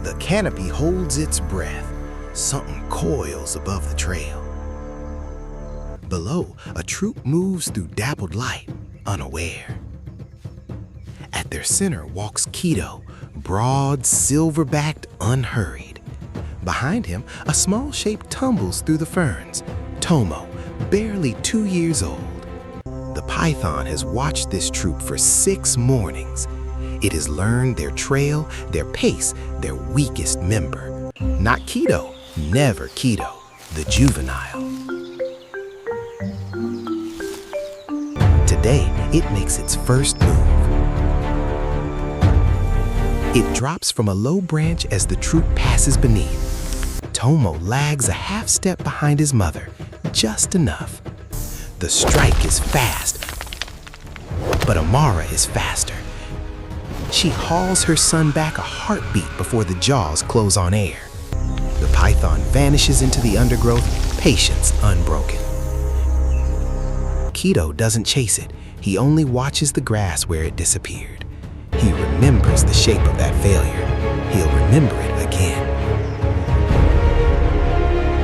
The canopy holds its breath. Something coils above the trail. Below, a troop moves through dappled light, unaware. At their center walks Kido, broad, silver-backed, unhurried. Behind him, a small shape tumbles through the ferns. Tomo, barely 2 years old. The python has watched this troop for 6 mornings. It has learned their trail, their pace, their weakest member. Not Kido, never Kido, the juvenile. Today, it makes its first move. It drops from a low branch as the troop passes beneath. Tomo lags a half step behind his mother, just enough. The strike is fast, but Amara is faster. She hauls her son back a heartbeat before the jaws close on air. The python vanishes into the undergrowth, patience unbroken. Kido doesn't chase it. He only watches the grass where it disappeared. He remembers the shape of that failure. He'll remember it again.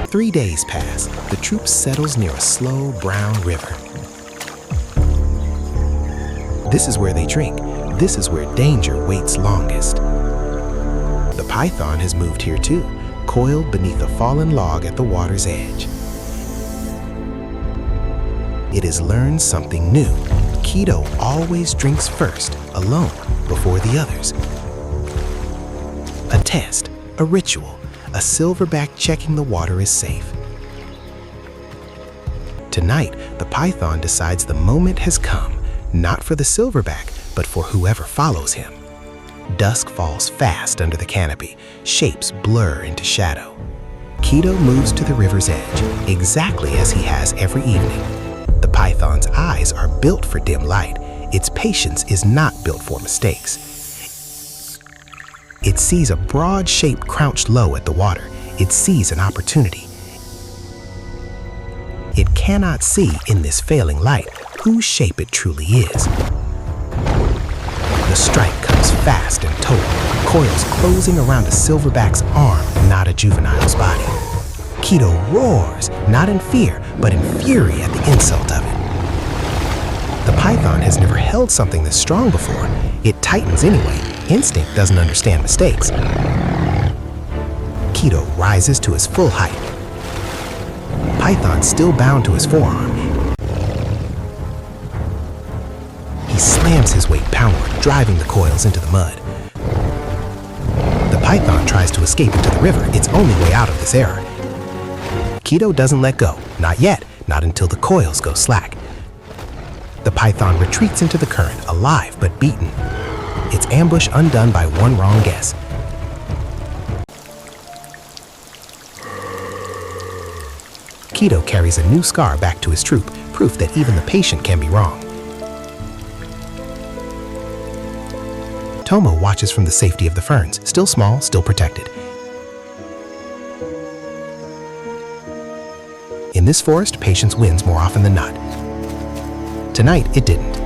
3 days pass. The troop settles near a slow, brown river. This is where they drink. This is where danger waits longest. The python has moved here too, coiled beneath a fallen log at the water's edge. It has learned something new. Kido always drinks first, alone, before the others. A test, a ritual, a silverback checking the water is safe. Tonight, the python decides the moment has come, not for the silverback, but for whoever follows him. Dusk falls fast under the canopy. Shapes blur into shadow. Kido moves to the river's edge, exactly as he has every evening. The python's eyes are built for dim light. Its patience is not built for mistakes. It sees a broad shape crouched low at the water. It sees an opportunity. It cannot see in this failing light whose shape it truly is. The strike comes fast and total, coils closing around a silverback's arm, not a juvenile's body. Kido roars, not in fear, but in fury at the insult of it. The python has never held something this strong before. It tightens anyway. Instinct doesn't understand mistakes. Kido rises to his full height. Python still bound to his forearm. He slams his weight poundward, driving the coils into the mud. The python tries to escape into the river, its only way out of this error. Kido doesn't let go, not yet, not until the coils go slack. The python retreats into the current, alive but beaten. Its ambush undone by one wrong guess. Kido carries a new scar back to his troop, proof that even the patient can be wrong. Tomo watches from the safety of the ferns, still small, still protected. In this forest, patience wins more often than not. Tonight, it didn't.